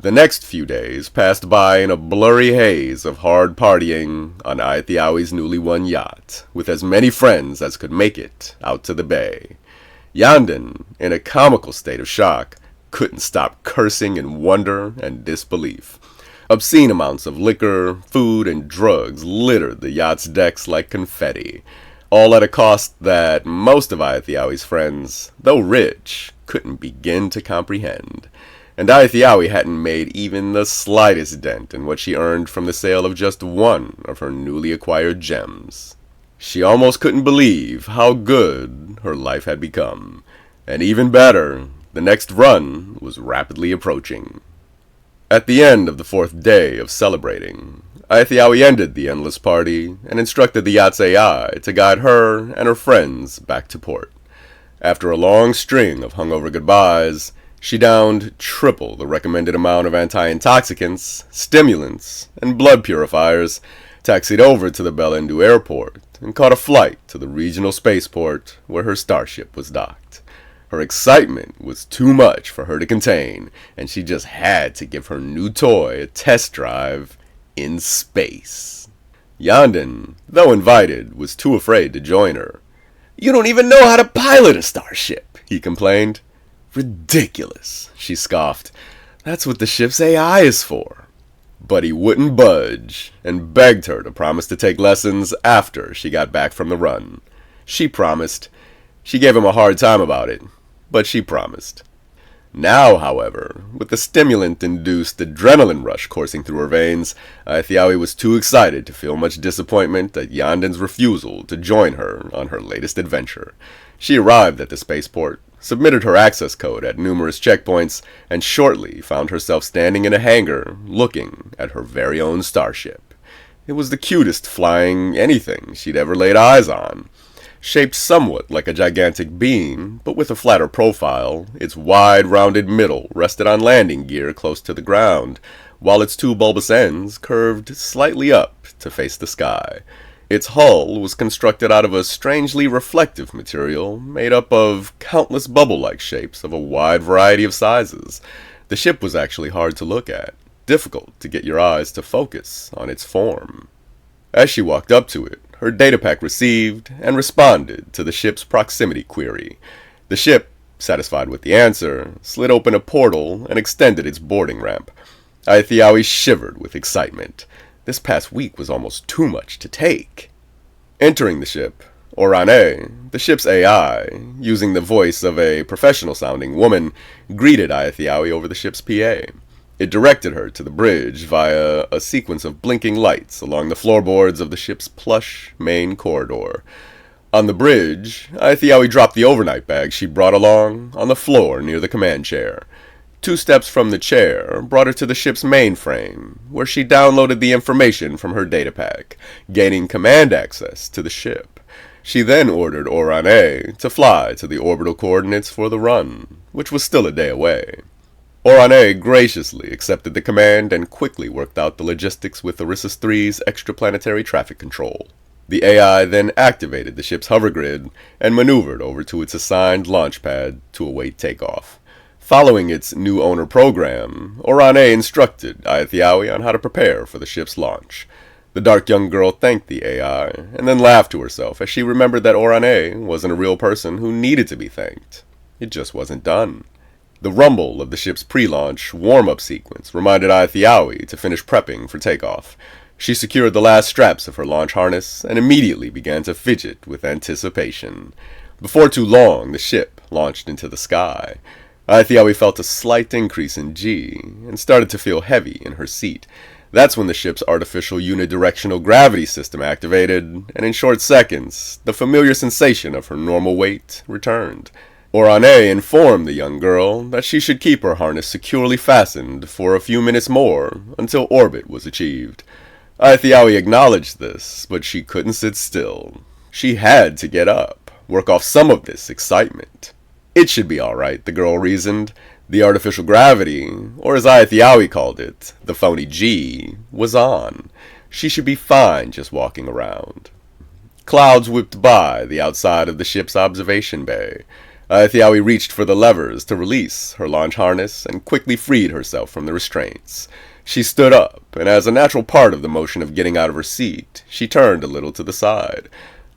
The next few days passed by in a blurry haze of hard partying on Aethiawi's newly won yacht, with as many friends as could make it out to the bay. Yanden, in a comical state of shock, couldn't stop cursing in wonder and disbelief. Obscene amounts of liquor, food, and drugs littered the yacht's decks like confetti, all at a cost that most of Aethiawi's friends, though rich, couldn't begin to comprehend. And Aethiawi hadn't made even the slightest dent in what she earned from the sale of just one of her newly acquired gems. She almost couldn't believe how good her life had become. And even better, the next run was rapidly approaching. At the end of the fourth day of celebrating, Aethiawi ended the endless party and instructed the yacht's AI to guide her and her friends back to port. After a long string of hungover goodbyes, she downed triple the recommended amount of anti-intoxicants, stimulants, and blood purifiers, taxied over to the Belendu airport, and caught a flight to the regional spaceport where her starship was docked. Her excitement was too much for her to contain, and she just had to give her new toy a test drive in space. Yanden, though invited, was too afraid to join her. "You don't even know how to pilot a starship," he complained. "Ridiculous," she scoffed. "That's what the ship's AI is for." But he wouldn't budge, and begged her to promise to take lessons after she got back from the run. She promised. She gave him a hard time about it, but she promised. Now, however, with the stimulant-induced adrenaline rush coursing through her veins, Aethiawi was too excited to feel much disappointment at Yanden's refusal to join her on her latest adventure. She arrived at the spaceport, submitted her access code at numerous checkpoints, and shortly found herself standing in a hangar, looking at her very own starship. It was the cutest flying anything she'd ever laid eyes on. Shaped somewhat like a gigantic bean, but with a flatter profile, its wide, rounded middle rested on landing gear close to the ground, while its two bulbous ends curved slightly up to face the sky. Its hull was constructed out of a strangely reflective material made up of countless bubble-like shapes of a wide variety of sizes. The ship was actually hard to look at, difficult to get your eyes to focus on its form. As she walked up to it, her datapack received and responded to the ship's proximity query. The ship, satisfied with the answer, slid open a portal and extended its boarding ramp. Aethiawi shivered with excitement. This past week was almost too much to take. Entering the ship, Orane, the ship's AI, using the voice of a professional-sounding woman, greeted Aethiawi over the ship's PA. It directed her to the bridge via a sequence of blinking lights along the floorboards of the ship's plush main corridor. On the bridge, Aethiawi dropped the overnight bag she brought along on the floor near the command chair. 2 steps from the chair brought her to the ship's mainframe, where she downloaded the information from her datapack, gaining command access to the ship. She then ordered Orane to fly to the orbital coordinates for the run, which was still a day away. Orane graciously accepted the command and quickly worked out the logistics with Orissus 3's extraplanetary traffic control. The AI then activated the ship's hover grid and maneuvered over to its assigned launch pad to await takeoff. Following its new owner program, Orane instructed Aethiawi on how to prepare for the ship's launch. The dark young girl thanked the AI, and then laughed to herself as she remembered that Orane wasn't a real person who needed to be thanked. It just wasn't done. The rumble of the ship's pre-launch warm-up sequence reminded Aethiawi to finish prepping for takeoff. She secured the last straps of her launch harness and immediately began to fidget with anticipation. Before too long, the ship launched into the sky. Aethiawi felt a slight increase in G and started to feel heavy in her seat. That's when the ship's artificial unidirectional gravity system activated, and in short seconds, the familiar sensation of her normal weight returned. Orane informed the young girl that she should keep her harness securely fastened for a few minutes more until orbit was achieved. Aethiawi acknowledged this, but she couldn't sit still. She had to get up, work off some of this excitement. It should be alright, the girl reasoned. The artificial gravity, or as Aethiawi called it, the phony G, was on. She should be fine just walking around. Clouds whipped by the outside of the ship's observation bay. Aethiawi reached for the levers to release her launch harness and quickly freed herself from the restraints. She stood up, and as a natural part of the motion of getting out of her seat, she turned a little to the side.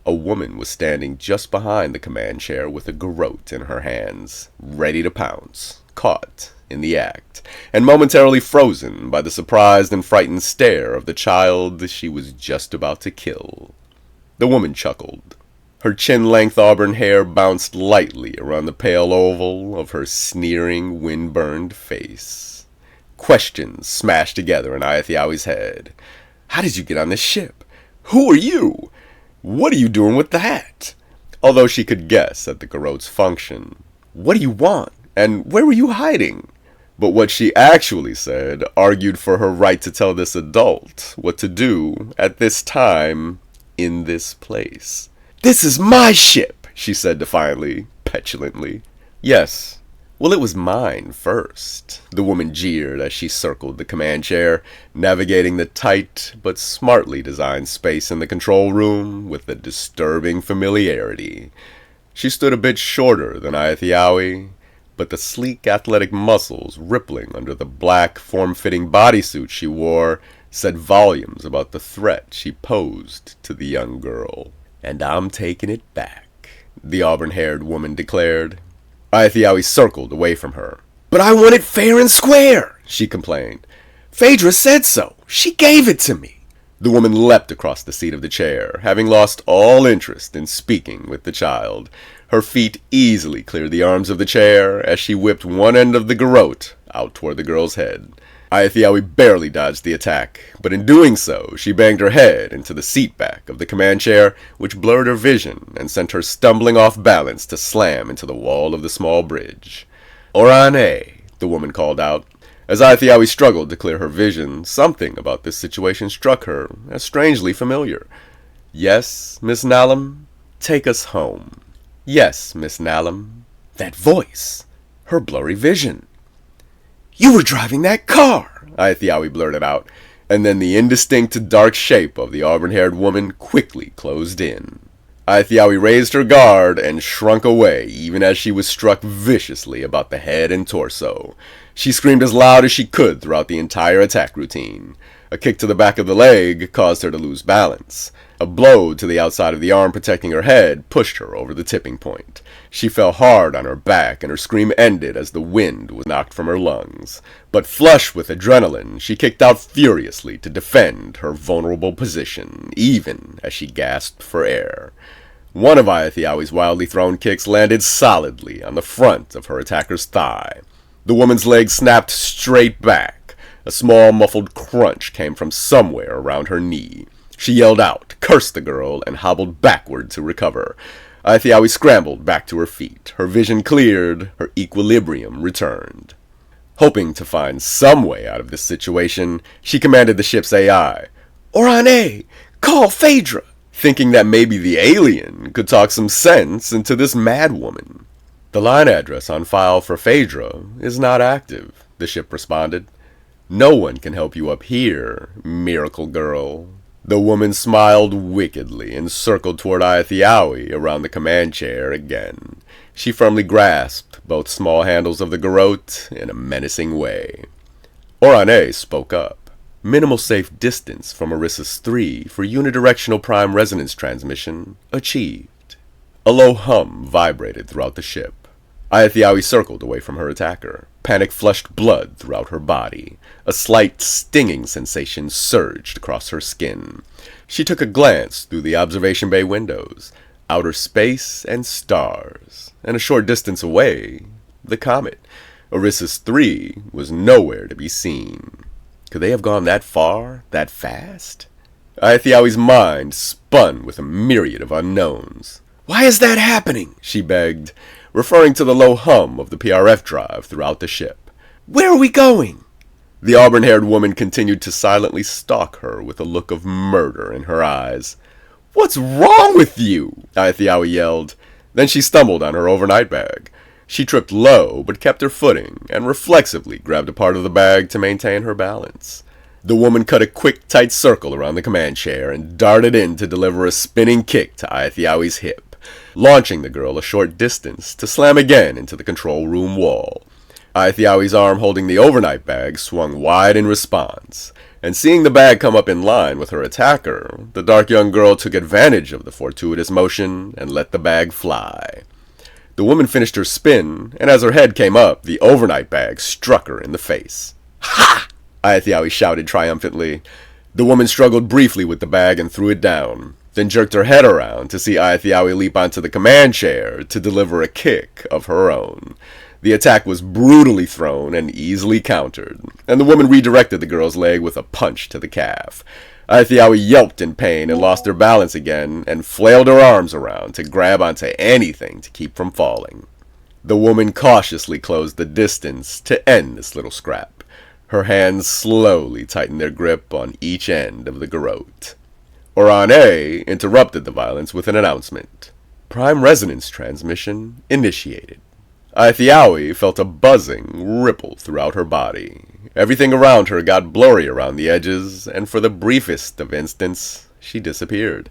A woman was standing just behind the command chair with a garrote in her hands, ready to pounce, caught in the act, and momentarily frozen by the surprised and frightened stare of the child she was just about to kill. The woman chuckled. Her chin-length auburn hair bounced lightly around the pale oval of her sneering, wind-burned face. Questions smashed together in Aethiawi's head. How did you get on this ship? Who are you? What are you doing with that? Although she could guess at the garrote's function. What do you want? And where were you hiding? But what she actually said argued for her right to tell this adult what to do at this time in this place. This is my ship, she said defiantly, petulantly. Yes. Well, it was mine first, the woman jeered as she circled the command chair, navigating the tight but smartly designed space in the control room with a disturbing familiarity. She stood a bit shorter than Aethiawi, but the sleek athletic muscles rippling under the black, form-fitting bodysuit she wore said volumes about the threat she posed to the young girl. And I'm taking it back, the auburn-haired woman declared. Aethiawi circled away from her. But I want it fair and square, she complained. Phaedra said so. She gave it to me. The woman leapt across the seat of the chair, having lost all interest in speaking with the child. Her feet easily cleared the arms of the chair as she whipped one end of the garrote out toward the girl's head. Aethiawi barely dodged the attack, but in doing so, she banged her head into the seat back of the command chair, which blurred her vision and sent her stumbling off balance to slam into the wall of the small bridge. Orane, the woman called out. As Aethiawi struggled to clear her vision, something about this situation struck her as strangely familiar. Yes, Miss Nallum? Take us home. Yes, Miss Nallum. That voice. Her blurry vision. You were driving that car, Aethiawi blurted out, and then the indistinct dark shape of the auburn-haired woman quickly closed in. Aethiawi raised her guard and shrunk away even as she was struck viciously about the head and torso. She screamed as loud as she could throughout the entire attack routine. A kick to the back of the leg caused her to lose balance. A blow to the outside of the arm protecting her head pushed her over the tipping point. She fell hard on her back, and her scream ended as the wind was knocked from her lungs. But flush with adrenaline, she kicked out furiously to defend her vulnerable position, even as she gasped for air. One of Aethiawi's wildly thrown kicks landed solidly on the front of her attacker's thigh. The woman's leg snapped straight back. A small muffled crunch came from somewhere around her knee. She yelled out, cursed the girl, and hobbled backward to recover. Aethiawi scrambled back to her feet. Her vision cleared, her equilibrium returned. Hoping to find some way out of this situation, she commanded the ship's AI, Orane, call Phaedra, thinking that maybe the alien could talk some sense into this mad woman. The line address on file for Phaedra is not active, the ship responded. No one can help you up here, miracle girl. The woman smiled wickedly and circled toward Aethiawi around the command chair again. She firmly grasped both small handles of the garrote in a menacing way. Orane spoke up. Minimal safe distance from Erissus 3 for unidirectional prime resonance transmission achieved. A low hum vibrated throughout the ship. Aethiawi circled away from her attacker. Panic flushed blood throughout her body. A slight stinging sensation surged across her skin. She took a glance through the observation bay windows. Outer space and stars. And a short distance away, the comet. Erissus 3 was nowhere to be seen. Could they have gone that far, that fast? Aethiawi's mind spun with a myriad of unknowns. Why is that happening? She begged, referring to the low hum of the PRF drive throughout the ship. Where are we going? The auburn-haired woman continued to silently stalk her with a look of murder in her eyes. What's wrong with you? Aethiawi yelled. Then she stumbled on her overnight bag. She tripped low, but kept her footing, and reflexively grabbed a part of the bag to maintain her balance. The woman cut a quick, tight circle around the command chair and darted in to deliver a spinning kick to Aethiawi's hip. launching the girl a short distance to slam again into the control room wall. Aithiawi's arm holding the overnight bag swung wide in response, and seeing the bag come up in line with her attacker, the dark young girl took advantage of the fortuitous motion and let the bag fly. The woman finished her spin, and as her head came up, the overnight bag struck her in the face. "Ha!" Aithiawi shouted triumphantly. The woman struggled briefly with the bag and threw it down, then jerked her head around to see Aithiawi leap onto the command chair to deliver a kick of her own. The attack was brutally thrown and easily countered, and the woman redirected the girl's leg with a punch to the calf. Aithiawi yelped in pain and lost her balance again and flailed her arms around to grab onto anything to keep from falling. The woman cautiously closed the distance to end this little scrap. Her hands slowly tightened their grip on each end of the garrote. Orane interrupted the violence with an announcement. Prime resonance transmission initiated. Aithiawi felt a buzzing ripple throughout her body. Everything around her got blurry around the edges, and for the briefest of instants, she disappeared.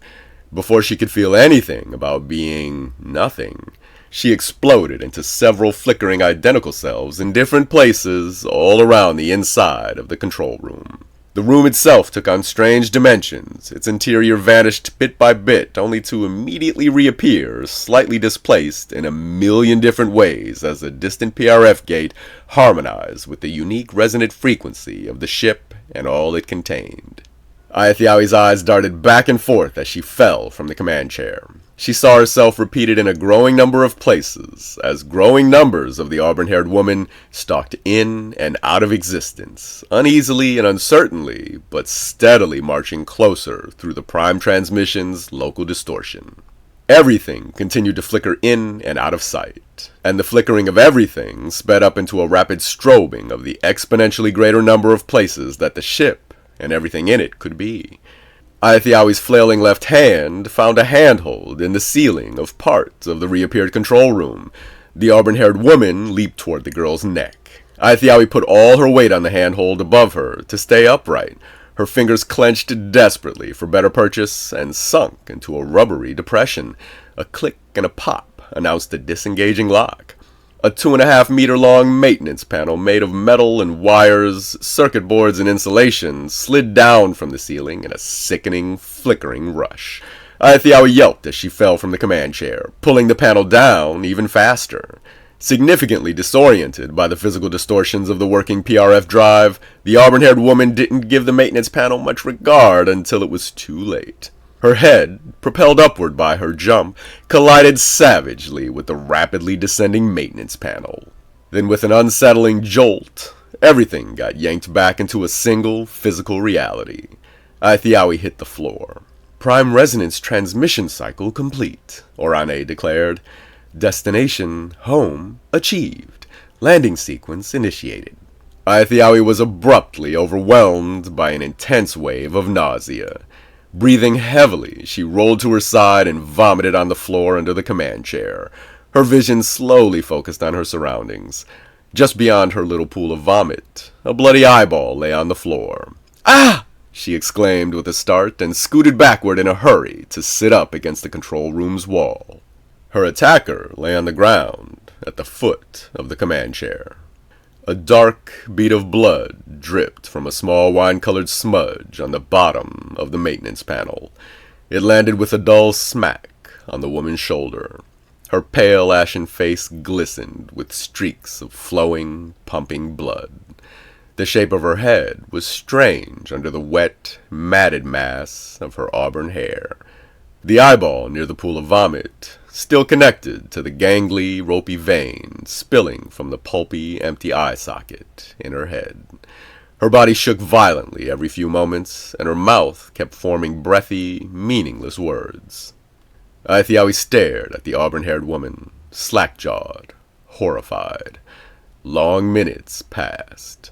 Before she could feel anything about being nothing, she exploded into several flickering identical selves in different places all around the inside of the control room. The room itself took on strange dimensions. Its interior vanished bit by bit, only to immediately reappear, slightly displaced in a million different ways as a distant PRF gate harmonized with the unique resonant frequency of the ship and all it contained. Aithiawi's eyes darted back and forth as she fell from the command chair. She saw herself repeated in a growing number of places, as growing numbers of the auburn-haired woman stalked in and out of existence, uneasily and uncertainly, but steadily marching closer through the prime transmission's local distortion. Everything continued to flicker in and out of sight, and the flickering of everything sped up into a rapid strobing of the exponentially greater number of places that the ship and everything in it could be. Aithiawi's flailing left hand found a handhold in the ceiling of part of the reappeared control room. The auburn-haired woman leaped toward the girl's neck. Aithiawi put all her weight on the handhold above her to stay upright. Her fingers clenched desperately for better purchase and sunk into a rubbery depression. A click and a pop announced the disengaging lock. A 2.5-meter-long maintenance panel made of metal and wires, circuit boards, and insulation slid down from the ceiling in a sickening, flickering rush. Aithiawi yelped as she fell from the command chair, pulling the panel down even faster. Significantly disoriented by the physical distortions of the working PRF drive, the auburn-haired woman didn't give the maintenance panel much regard until it was too late. Her head, propelled upward by her jump, collided savagely with the rapidly descending maintenance panel. Then with an unsettling jolt, everything got yanked back into a single physical reality. Aithiawi hit the floor. Prime resonance transmission cycle complete, Orane declared. Destination, home, achieved. Landing sequence initiated. Aithiawi was abruptly overwhelmed by an intense wave of nausea. Breathing heavily, she rolled to her side and vomited on the floor under the command chair. Her vision slowly focused on her surroundings. Just beyond her little pool of vomit, a bloody eyeball lay on the floor. "Ah!" she exclaimed with a start and scooted backward in a hurry to sit up against the control room's wall. Her attacker lay on the ground at the foot of the command chair. A dark bead of blood dripped from a small wine-colored smudge on the bottom of the maintenance panel. It landed with a dull smack on the woman's shoulder. Her pale, ashen face glistened with streaks of flowing, pumping blood. The shape of her head was strange under the wet, matted mass of her auburn hair. The eyeball near the pool of vomit still connected to the gangly, ropey vein spilling from the pulpy, empty eye socket in her head. Her body shook violently every few moments, and her mouth kept forming breathy, meaningless words. Aithiawi stared at the auburn-haired woman, slack-jawed, horrified. Long minutes passed.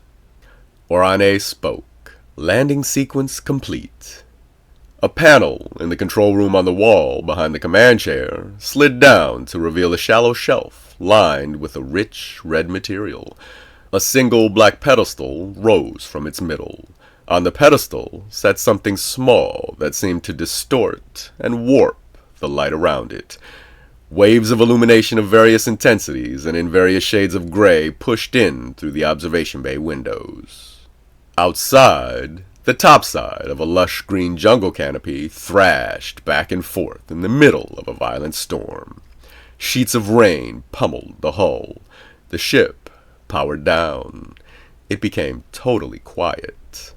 Orane spoke. Landing sequence complete. A panel in the control room on the wall behind the command chair slid down to reveal a shallow shelf lined with a rich red material. A single black pedestal rose from its middle. On the pedestal sat something small that seemed to distort and warp the light around it. Waves of illumination of various intensities and in various shades of gray pushed in through the observation bay windows. Outside, the topside of a lush green jungle canopy thrashed back and forth in the middle of a violent storm. Sheets of rain pummeled the hull. The ship powered down. It became totally quiet.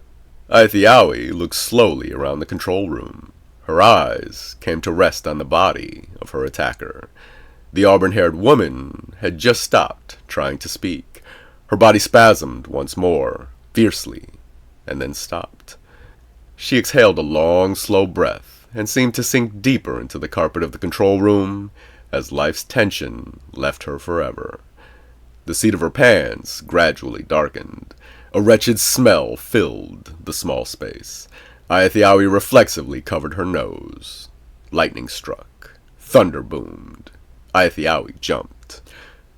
Aithiawi looked slowly around the control room. Her eyes came to rest on the body of her attacker. The auburn-haired woman had just stopped trying to speak. Her body spasmed once more, fiercely, and then stopped. She exhaled a long, slow breath and seemed to sink deeper into the carpet of the control room as life's tension left her forever. The seat of her pants gradually darkened. A wretched smell filled the small space. Aithiawi reflexively covered her nose. Lightning struck. Thunder boomed. Aithiawi jumped.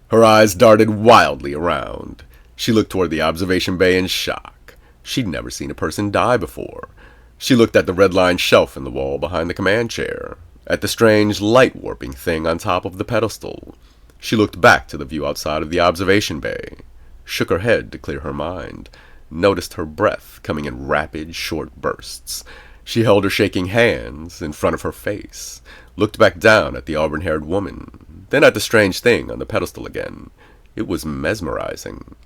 Her eyes darted wildly around. She looked toward the observation bay in shock. She'd never seen a person die before. She looked at the red-lined shelf in the wall behind the command chair, at the strange light-warping thing on top of the pedestal. She looked back to the view outside of the observation bay, shook her head to clear her mind, noticed her breath coming in rapid, short bursts. She held her shaking hands in front of her face, looked back down at the auburn-haired woman, then at the strange thing on the pedestal again. It was mesmerizing.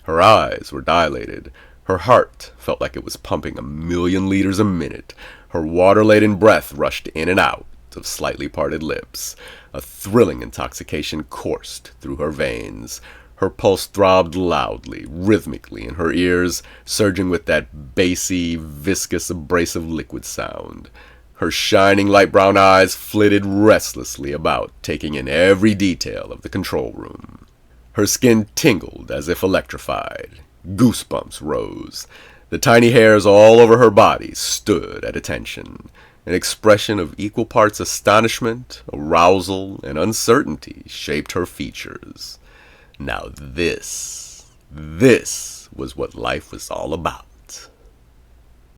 Her eyes were dilated. Her heart felt like it was pumping 1,000,000 liters a minute. Her water-laden breath rushed in and out of slightly parted lips. A thrilling intoxication coursed through her veins. Her pulse throbbed loudly, rhythmically in her ears, surging with that bassy, viscous, abrasive liquid sound. Her shining light brown eyes flitted restlessly about, taking in every detail of the control room. Her skin tingled as if electrified. Goosebumps rose. The tiny hairs all over her body stood at attention. An expression of equal parts astonishment, arousal, and uncertainty shaped her features. Now this was what life was all about.